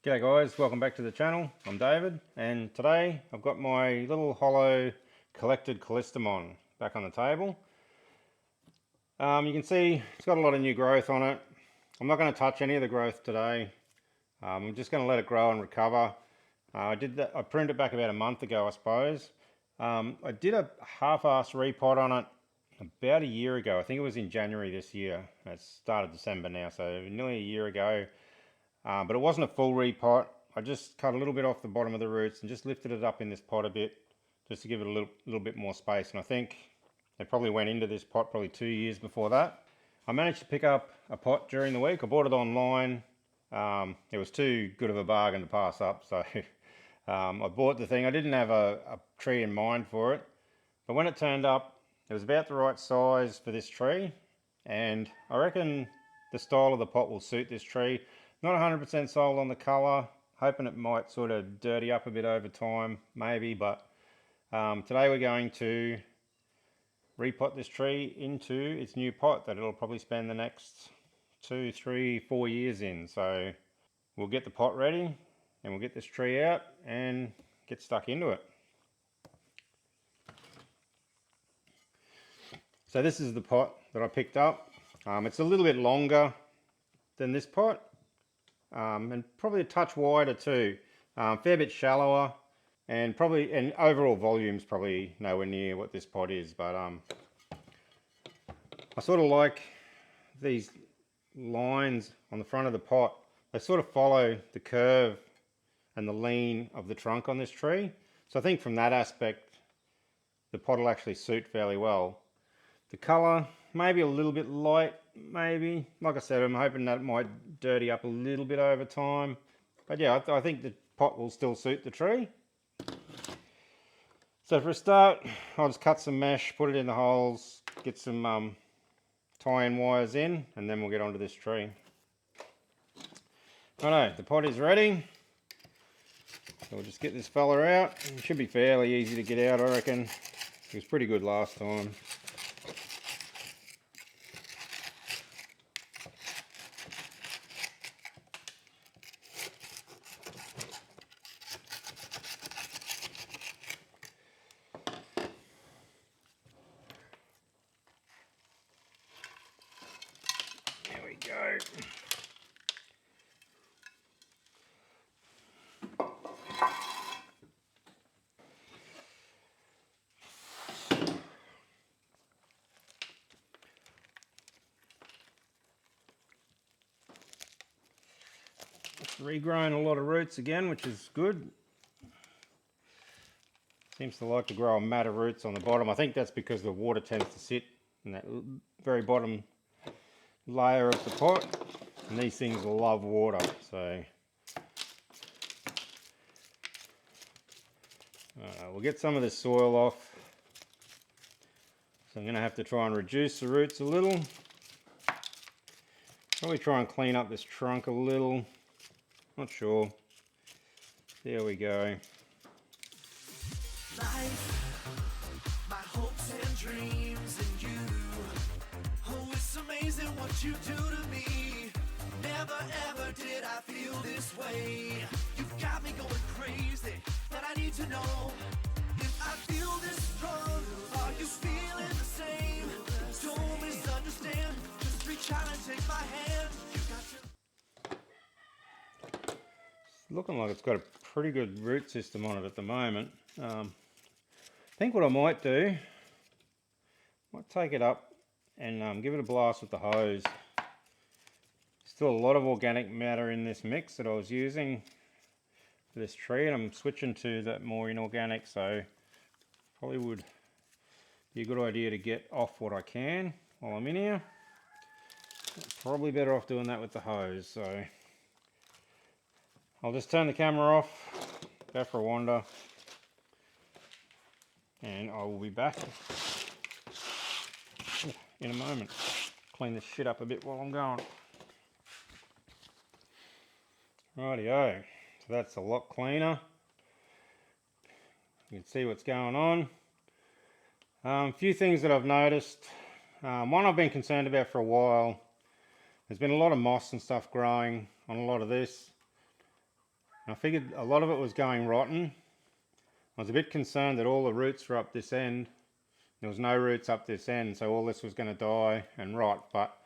G'day guys, welcome back to the channel. I'm David, and today I've got my little hollow Collected Callistemon back on the table. You can see it's got a lot of new growth on it. I'm not going to touch any of the growth today. I'm just going to let it grow and recover. I pruned it back about a month ago, I suppose. I did a half-ass repot on it about a year ago. I think it was in January this year. It's started December now, so nearly a year ago. But it wasn't a full repot. I just cut a little bit off the bottom of the roots and just lifted it up in this pot a bit, just to give it a little bit more space. And I think they probably went into this pot probably 2 years before that. I managed to pick up a pot during the week. I bought it online. It was too good of a bargain to pass up, so I bought the thing. I didn't have a tree in mind for it, but when it turned up, it was about the right size for this tree, and I reckon the style of the pot will suit this tree. Not 100% sold on the colour, hoping it might sort of dirty up a bit over time, maybe, but today we're going to repot this tree into its new pot that it'll probably spend the next 2, 3, 4 years in. So we'll get the pot ready and we'll get this tree out and get stuck into it. So this is the pot that I picked up. It's a little bit longer than this pot. And probably a touch wider too, fair bit shallower, and overall volume's probably nowhere near what this pot is, but I sort of like these lines on the front of the pot. They sort of follow the curve and the lean of the trunk on this tree, so I think from that aspect the pot will actually suit fairly well. The colour, maybe a little bit light, maybe. Like I said, I'm hoping that might dirty up a little bit over time. But yeah, I think the pot will still suit the tree. So for a start, I'll just cut some mesh, put it in the holes, get some tie-in wires in, and then we'll get onto this tree. Righto, the pot is ready. So we'll just get this fella out. It should be fairly easy to get out, I reckon. It was pretty good last time. Go. It's regrown a lot of roots again, which is good. Seems to like to grow a mat of roots on the bottom. I think that's because the water tends to sit in that very bottom layer of the pot, and these things love water, so we'll get some of this soil off. So I'm going to have to try and reduce the roots a little, probably try and clean up this trunk a little, not sure. There we go. Life, my hopes and dreams in you. Oh, it's amazing what you do to me. Never ever did I feel this way. You've got me going crazy, but I need to know if I feel this strong. Are you feeling the same? Don't misunderstand. Just reach out and take my hand. You got to... It's looking like it's got a pretty good root system on it at the moment. I think what I might do, might take it up and give it a blast with the hose. Still a lot of organic matter in this mix that I was using for this tree, and I'm switching to that more inorganic, so probably would be a good idea to get off what I can while I'm in here. Probably better off doing that with the hose, so I'll just turn the camera off, go for a wander, and I will be back in a moment. Clean this shit up a bit while I'm going. Rightio, so that's a lot cleaner. You can see what's going on. A few things that I've noticed. One I've been concerned about for a while. There's been a lot of moss and stuff growing on a lot of this. I figured a lot of it was going rotten. I was a bit concerned that all the roots were up this end. There was no roots up this end, so all this was going to die and rot, but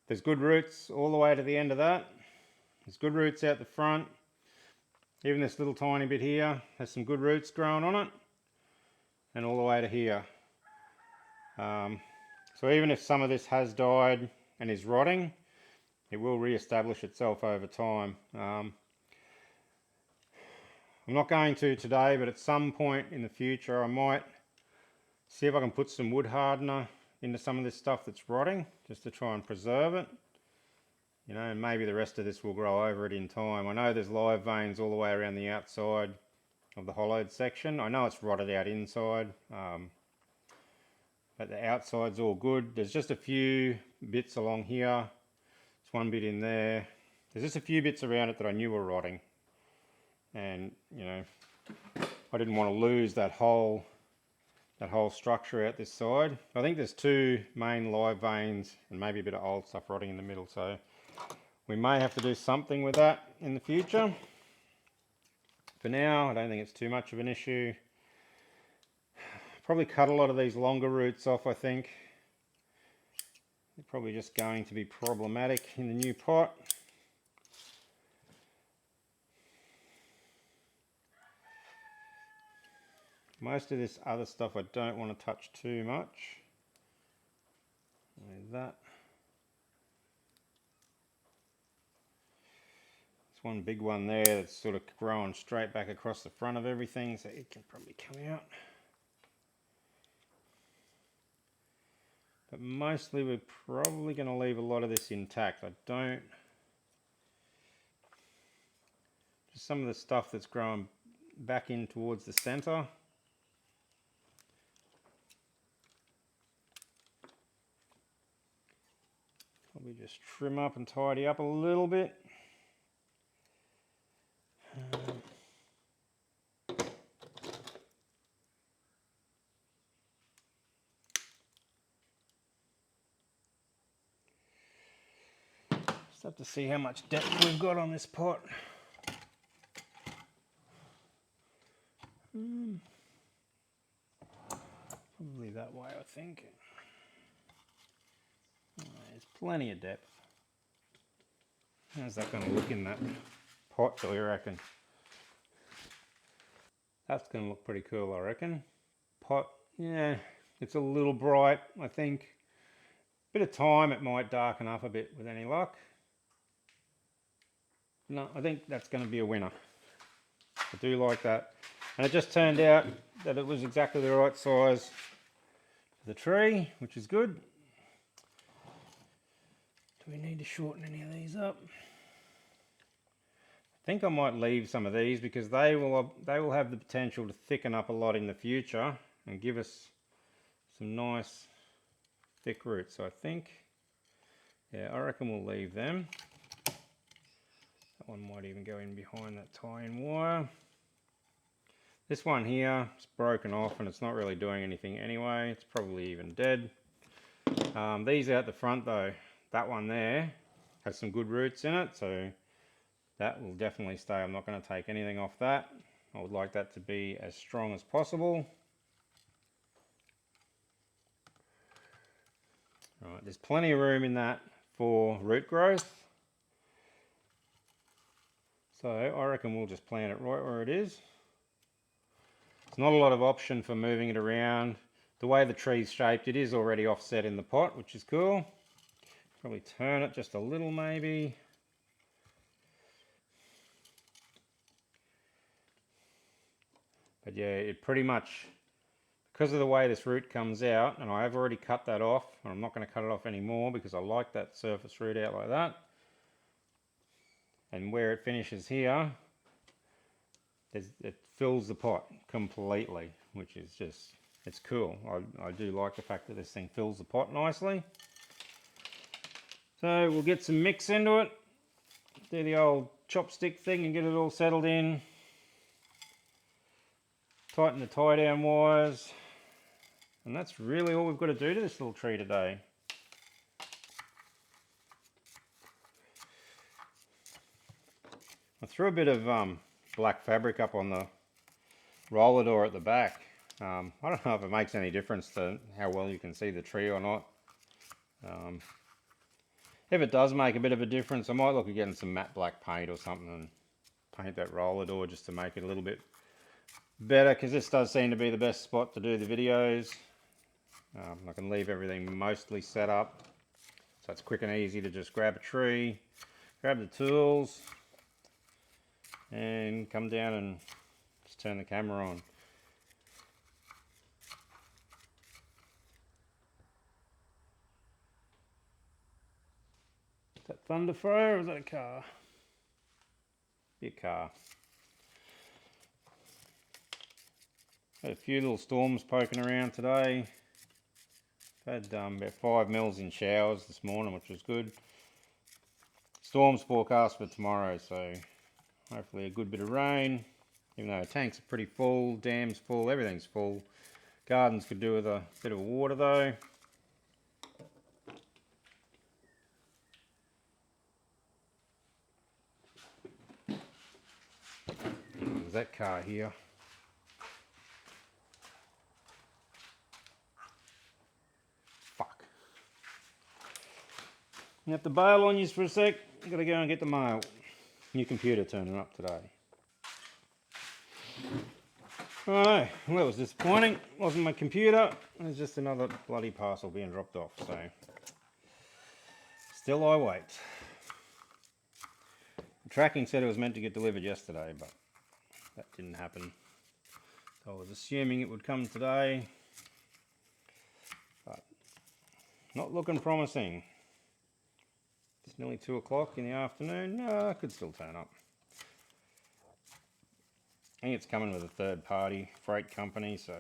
there's good roots all the way to the end of that. There's good roots out the front. Even this little tiny bit here has some good roots growing on it, and all the way to here. So even if some of this has died and is rotting, it will re-establish itself over time. I'm not going to today, but at some point in the future I might see if I can put some wood hardener into some of this stuff that's rotting, just to try and preserve it. You know, and maybe the rest of this will grow over it in time. I know there's live veins all the way around the outside of the hollowed section. I know it's rotted out inside, but the outside's all good. There's just a few bits along here. There's one bit in there. There's just a few bits around it that I knew were rotting. And, you know, I didn't want to lose that whole structure out this side. I think there's two main live veins and maybe a bit of old stuff rotting in the middle, so we may have to do something with that in the future. For now, I don't think it's too much of an issue. Probably cut a lot of these longer roots off, I think. They're probably just going to be problematic in the new pot. Most of this other stuff I don't want to touch too much. Like that. There's one big one there that's sort of growing straight back across the front of everything, so it can probably come out. But mostly we're probably going to leave a lot of this intact. Just some of the stuff that's growing back in towards the center. Probably just trim up and tidy up a little bit. Just have to see how much depth we've got on this pot. Probably that way, I think. There's plenty of depth. How's that going to look in that pot, do you reckon? That's going to look pretty cool, I reckon. Pot, yeah, it's a little bright, I think. Bit of time, it might darken up a bit with any luck. No, I think that's going to be a winner. I do like that. And it just turned out that it was exactly the right size for the tree, which is good. Do we need to shorten any of these up? I think I might leave some of these because they will have the potential to thicken up a lot in the future and give us some nice thick roots. So I think, yeah, I reckon we'll leave them. That one might even go in behind that tie-in wire. This one here is broken off and it's not really doing anything anyway. It's probably even dead. These out the front though, that one there has some good roots in it, so that will definitely stay. I'm not going to take anything off that. I would like that to be as strong as possible. All right, there's plenty of room in that for root growth. So I reckon we'll just plant it right where it is. There's not a lot of option for moving it around. The way the tree's shaped, it is already offset in the pot, which is cool. Probably turn it just a little maybe. But yeah, it pretty much, because of the way this root comes out, and I have already cut that off, and I'm not going to cut it off anymore because I like that surface root out like that. And where it finishes here, it fills the pot completely, which is just, it's cool. I do like the fact that this thing fills the pot nicely. So we'll get some mix into it, do the old chopstick thing and get it all settled in. Tighten the tie down wires. And that's really all we've got to do to this little tree today. I threw a bit of black fabric up on the roller door at the back. I don't know if it makes any difference to how well you can see the tree or not. If it does make a bit of a difference, I might look at getting some matte black paint or something and paint that roller door just to make it a little bit better, because this does seem to be the best spot to do the videos. I can leave everything mostly set up, so it's quick and easy to just grab a tree, grab the tools, and come down and just turn the camera on. Is that thunder thrower or is that a car? Be a car. Had a few little storms poking around today. Had about 5 mils in showers this morning, which was good. Storms forecast for tomorrow, so hopefully a good bit of rain. Even though the tanks are pretty full, dam's full, everything's full. Gardens could do with a bit of water though. There's that car here. Fuck. You have to bail on you for a sec. You gotta go and get the mail. New computer turning up today. Alright, well, that was disappointing. Wasn't my computer. It was just another bloody parcel being dropped off, so still I wait. The tracking said it was meant to get delivered yesterday, but that didn't happen. So I was assuming it would come today, but not looking promising. It's nearly 2 o'clock in the afternoon. No, it could still turn up. I think it's coming with a third party freight company, so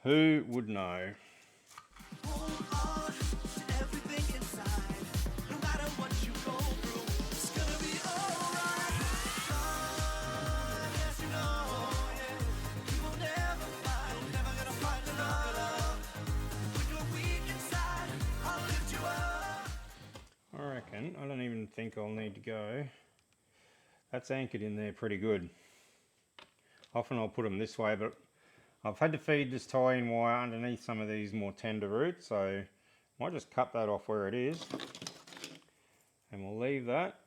who would know? I don't even think I'll need to go. That's anchored in there pretty good. Often I'll put them this way, but I've had to feed this tie-in wire underneath some of these more tender roots, so I might just cut that off where it is and we'll leave that.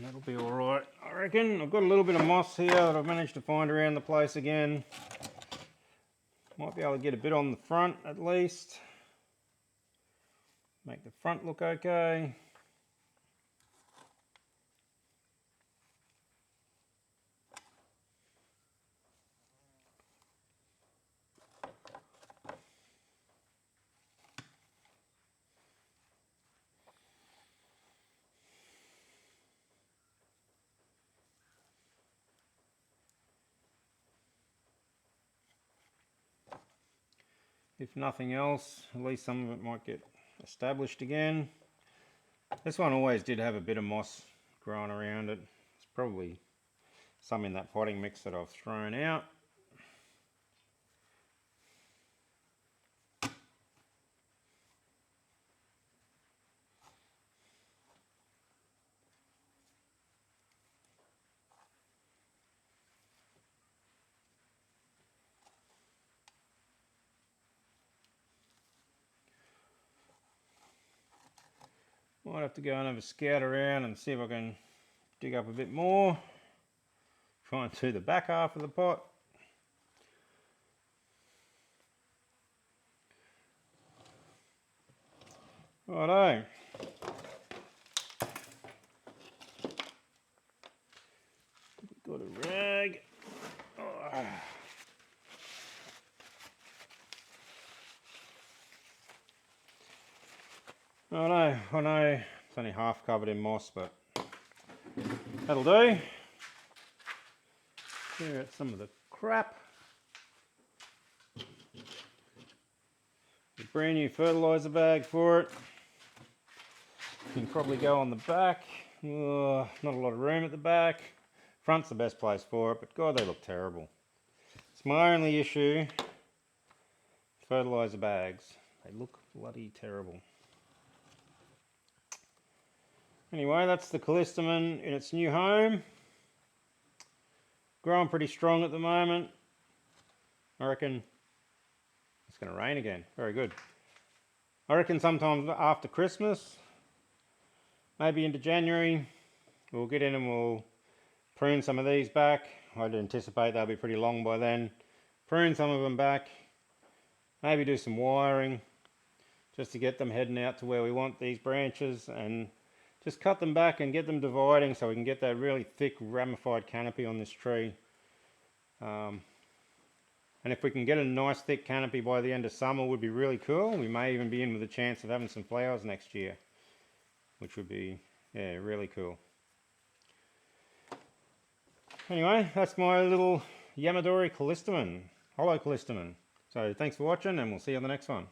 That'll be alright, I reckon. I've got a little bit of moss here that I've managed to find around the place again. Might be able to get a bit on the front at least. Make the front look okay. If nothing else, at least some of it might get established again. This one always did have a bit of moss growing around it. It's probably some in that potting mix that I've thrown out. Might have to go and have a scout around and see if I can dig up a bit more. Try and do the back half of the pot. Righto. Got a rag. Oh. I know it's only half covered in moss, but that'll do. Clear out some of the crap. A brand new fertilizer bag for it. Can probably go on the back. Not a lot of room at the back. Front's the best place for it, but God, they look terrible. It's my only issue. Fertilizer bags. They look bloody terrible. Anyway, that's the Callistemon in its new home. Growing pretty strong at the moment. I reckon it's going to rain again. Very good. I reckon sometime after Christmas, maybe into January, we'll get in and we'll prune some of these back. I'd anticipate they'll be pretty long by then. Prune some of them back. Maybe do some wiring just to get them heading out to where we want these branches, and just cut them back and get them dividing so we can get that really thick ramified canopy on this tree. And if we can get a nice thick canopy by the end of summer, would be really cool. We may even be in with a chance of having some flowers next year, which would be, yeah, really cool. Anyway, that's my little yamadori callistemon, hollow callistemon. So thanks for watching, and we'll see you on the next one.